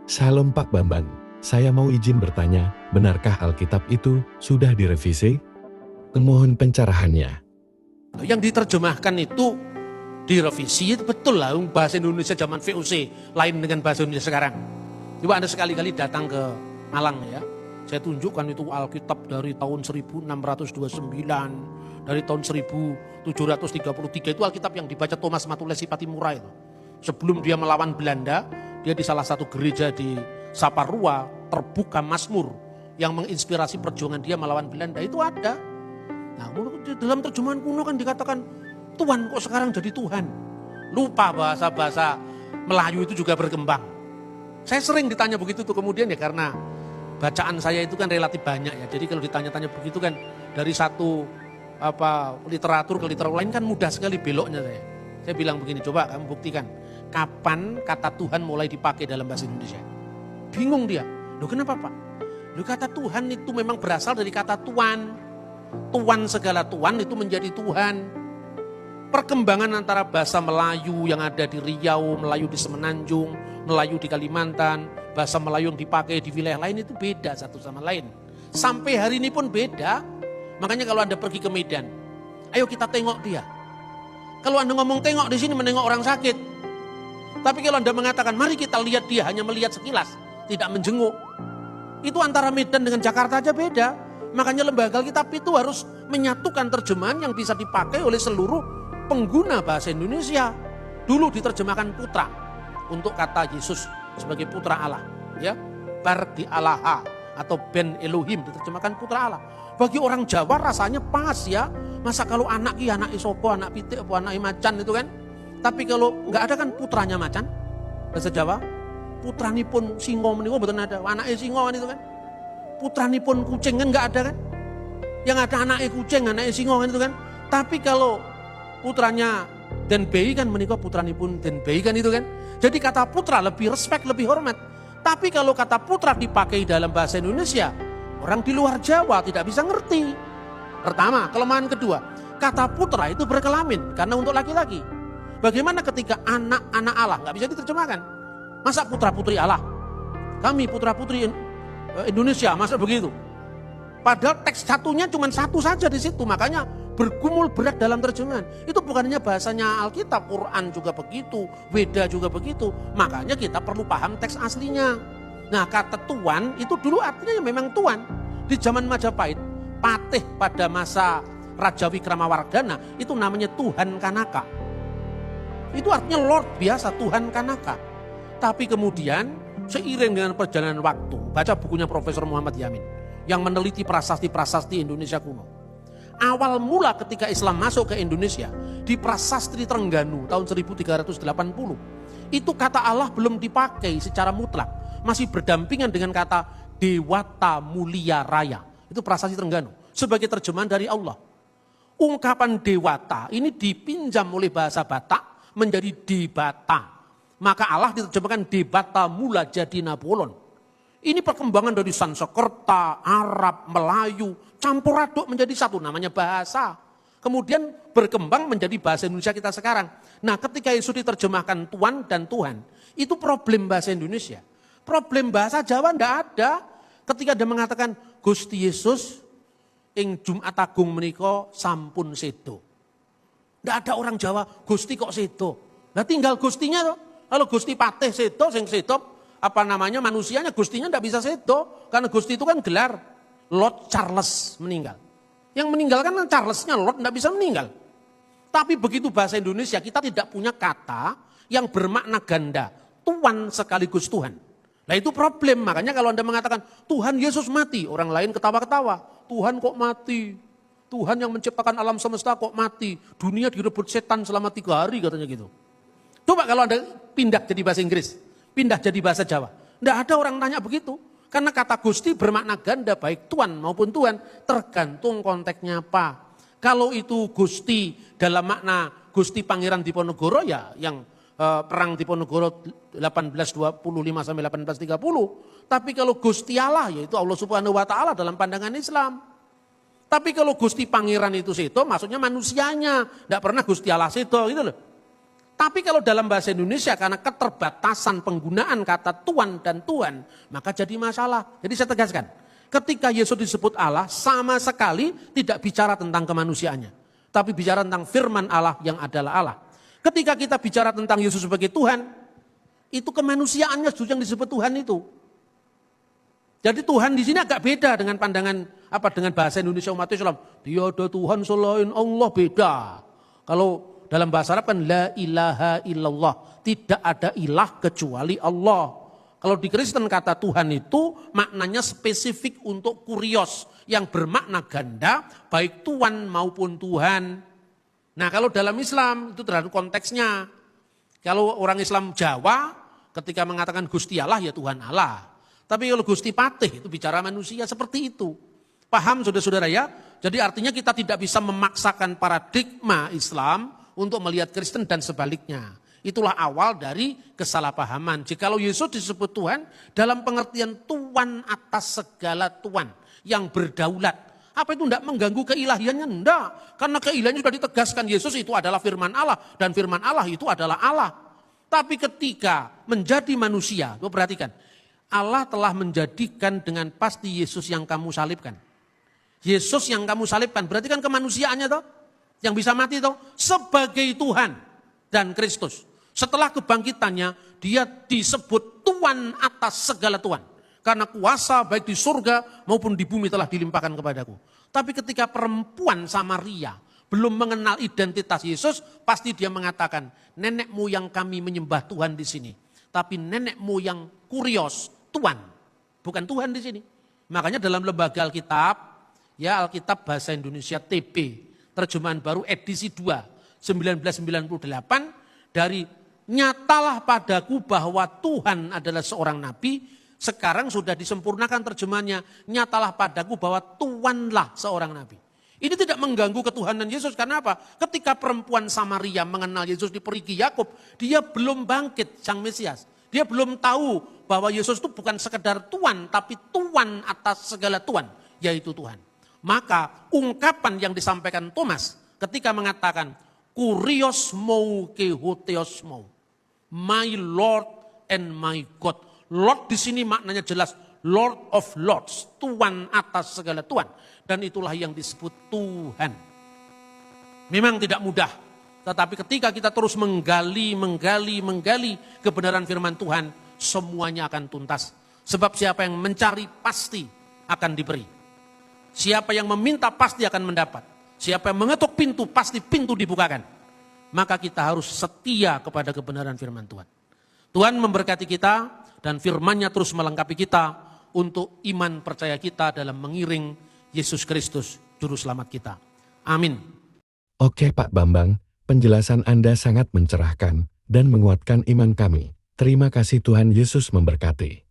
Salam Pak Bambang, saya mau izin bertanya, benarkah Alkitab itu sudah direvisi? Mohon pencerahannya. Yang diterjemahkan itu direvisi, itu betul lah, bahasa Indonesia zaman VOC lain dengan bahasa Indonesia sekarang. Coba Anda sekali-kali datang ke Malang ya, saya tunjukkan itu Alkitab dari tahun 1629, dari tahun 1733 itu Alkitab yang dibaca Thomas Matulesi Patimura itu. Sebelum dia melawan Belanda, dia di salah satu gereja di Saparua terbuka Mazmur yang menginspirasi perjuangan dia melawan Belanda itu ada. Nah, dalam terjemahan kuno kan dikatakan Tuhan kok sekarang jadi Tuhan. Lupa bahasa-bahasa Melayu itu juga berkembang. Saya sering ditanya begitu tuh kemudian ya karena bacaan saya itu kan relatif banyak ya. Jadi kalau ditanya-tanya begitu kan dari satu literatur ke literatur lain kan mudah sekali beloknya saya. Saya bilang begini, coba kamu buktikan. Kapan kata Tuhan mulai dipakai dalam bahasa Indonesia? Bingung dia. Loh kenapa Pak? Loh kata Tuhan itu memang berasal dari kata tuan. Tuan segala tuan itu menjadi Tuhan. Perkembangan antara bahasa Melayu yang ada di Riau, Melayu di Semenanjung, Melayu di Kalimantan, bahasa Melayu yang dipakai di wilayah lain itu beda satu sama lain. Sampai hari ini pun beda. Makanya kalau Anda pergi ke Medan, ayo kita tengok dia. Kalau Anda ngomong tengok di sini menengok orang sakit. Tapi kalau Anda mengatakan mari kita lihat dia, hanya melihat sekilas, tidak menjenguk. Itu antara Medan dengan Jakarta aja beda. Makanya lembaga Alkitab itu harus menyatukan terjemahan yang bisa dipakai oleh seluruh pengguna bahasa Indonesia. Dulu diterjemahkan putra untuk kata Yesus sebagai putra Allah, ya. Bar di Allah atau Ben Elohim diterjemahkan putra Allah. Bagi orang Jawa rasanya pas ya. Masa kalau anak isopo, anak pitik, anak macan itu kan. Tapi kalau nggak ada kan putranya macan bahasa Jawa. Putranipun singo menika mboten ada. Anake singo kan itu kan. Putranipun kucing kan nggak ada kan. Yang ada anaknya kucing, anaknya singo kan itu kan. Tapi kalau putranya Den Bei kan menikah putranipun Den Bei kan itu kan. Jadi kata putra lebih respect, lebih hormat. Tapi kalau kata putra dipakai dalam bahasa Indonesia, orang di luar Jawa tidak bisa ngerti. Pertama, kelemahan kedua, kata putra itu berkelamin karena untuk laki-laki. Bagaimana ketika anak-anak Allah nggak bisa diterjemahkan? Masa putra-putri Allah? Kami putra-putri Indonesia, masa begitu? Padahal teks satunya cuma satu saja di situ, makanya bergumul berat dalam terjemahan. Itu bukan hanya bahasanya Alkitab, Quran juga begitu, Weda juga begitu. Makanya kita perlu paham teks aslinya. Nah, kata tuan itu dulu artinya memang tuan. Di zaman Majapahit, patih pada masa Raja Wikramawardhana itu namanya Tuhan Kanaka. Itu artinya Lord biasa, Tuhan Kanaka. Tapi kemudian seiring dengan perjalanan waktu, baca bukunya Profesor Muhammad Yamin yang meneliti prasasti-prasasti Indonesia kuno. Awal mula ketika Islam masuk ke Indonesia di Prasasti Trengganu tahun 1380, itu kata Allah belum dipakai secara mutlak, masih berdampingan dengan kata Dewata Mulia Raya. Itu Prasasti Trengganu sebagai terjemahan dari Allah. Ungkapan Dewata ini dipinjam oleh bahasa Batak menjadi Debata. Maka Allah diterjemahkan Debata Mula jadi Nabolon. Ini perkembangan dari Sanskerta, Arab, Melayu, campur aduk menjadi satu, namanya bahasa. Kemudian berkembang menjadi bahasa Indonesia kita sekarang. Nah, ketika Yesus diterjemahkan Tuan dan Tuhan, itu problem bahasa Indonesia. Problem bahasa Jawa enggak ada. Ketika dia mengatakan Gusti Yesus ing Jumat Agung menika sampun sedo. Enggak ada orang Jawa, Gusti kok sedo. Nah, tinggal Gustinya tuh. Kalau Gusti Patih sedo, sing sedo manusianya, Gustinya enggak bisa sedo. Karena Gusti itu kan gelar. Lord Charles meninggal. Yang meninggal kan Charlesnya, Lord enggak bisa meninggal. Tapi begitu bahasa Indonesia, kita tidak punya kata yang bermakna ganda. Tuan sekaligus Tuhan. Nah itu problem, makanya kalau Anda mengatakan Tuhan Yesus mati, orang lain ketawa-ketawa. Tuhan kok mati? Tuhan yang menciptakan alam semesta kok mati? Dunia direbut setan selama 3 hari katanya gitu. Coba kalau Anda pindah jadi bahasa Inggris, pindah jadi bahasa Jawa. Tidak ada orang tanya begitu. Karena kata Gusti bermakna ganda baik Tuan maupun Tuhan. Tergantung konteksnya apa. Kalau itu Gusti dalam makna Gusti Pangeran Diponegoro ya yang perang Diponegoro 1825 sampai 1830. Tapi kalau Gusti Allah yaitu Allah Subhanahu wa taala dalam pandangan Islam. Tapi kalau Gusti Pangeran itu seto maksudnya manusianya. Tidak pernah Gusti Allah seto gitu loh. Tapi kalau dalam bahasa Indonesia karena keterbatasan penggunaan kata Tuhan dan Tuhan, maka jadi masalah. Jadi saya tegaskan, ketika Yesus disebut Allah, sama sekali tidak bicara tentang kemanusiaannya, tapi bicara tentang firman Allah yang adalah Allah. Ketika kita bicara tentang Yesus sebagai Tuhan, itu kemanusiaannya justru yang disebut Tuhan itu. Jadi Tuhan di sini agak beda dengan pandangan dengan bahasa Indonesia umat Islam. Tiada Tuhan selain Allah, beda. Kalau dalam bahasa Arab kan la ilaha illallah, tidak ada ilah kecuali Allah. Kalau di Kristen kata Tuhan itu maknanya spesifik untuk kurios yang bermakna ganda, baik Tuhan maupun Tuhan. Nah, kalau dalam Islam itu tergantung konteksnya. Kalau orang Islam Jawa ketika mengatakan Gusti Allah ya Tuhan Allah. Tapi kalau Gusti Patih itu bicara manusia seperti itu. Paham saudara-saudara ya? Jadi artinya kita tidak bisa memaksakan paradigma Islam untuk melihat Kristen dan sebaliknya. Itulah awal dari kesalahpahaman. Jikalau Yesus disebut Tuhan dalam pengertian Tuhan atas segala Tuhan yang berdaulat. Apa itu tidak mengganggu keilahiannya? Tidak. Karena keilahiannya sudah ditegaskan, Yesus itu adalah firman Allah dan firman Allah itu adalah Allah. Tapi ketika menjadi manusia, perhatikan, Allah telah menjadikan dengan pasti Yesus yang kamu salibkan. Yesus yang kamu salibkan, berarti kan kemanusiaannya toh, yang bisa mati toh, sebagai Tuhan dan Kristus. Setelah kebangkitannya, dia disebut Tuhan atas segala Tuhan. Karena kuasa baik di surga maupun di bumi telah dilimpahkan kepadaku. Tapi ketika perempuan Samaria belum mengenal identitas Yesus, pasti dia mengatakan, nenek moyang kami menyembah Tuhan di sini. Tapi nenek moyang kurios, Tuhan, bukan Tuhan di sini. Makanya dalam lembaga Alkitab, ya Alkitab Bahasa Indonesia TP, terjemahan baru edisi 2, 1998, dari nyatalah padaku bahwa Tuhan adalah seorang nabi, sekarang sudah disempurnakan terjemahannya, nyatalah padaku bahwa Tuhanlah seorang nabi. Ini tidak mengganggu ketuhanan Yesus, karena apa? Ketika perempuan Samaria mengenal Yesus di perigi Yakub, dia belum bangkit sang Mesias. Dia belum tahu bahwa Yesus itu bukan sekedar Tuhan, tapi Tuhan atas segala Tuhan, yaitu Tuhan. Maka ungkapan yang disampaikan Thomas ketika mengatakan, Kurios mou ke hoteos mou, my Lord and my God. Lord di sini maknanya jelas, Lord of Lords, Tuhan atas segala Tuhan. Dan itulah yang disebut Tuhan. Memang tidak mudah. Tetapi ketika kita terus menggali kebenaran firman Tuhan, semuanya akan tuntas. Sebab siapa yang mencari pasti akan diberi. Siapa yang meminta pasti akan mendapat. Siapa yang mengetuk pintu pasti pintu dibukakan. Maka kita harus setia kepada kebenaran firman Tuhan. Tuhan memberkati kita dan firman-Nya terus melengkapi kita untuk iman percaya kita dalam mengiring Yesus Kristus Juru Selamat kita. Amin. Oke Pak Bambang, penjelasan Anda sangat mencerahkan dan menguatkan iman kami. Terima kasih, Tuhan Yesus memberkati.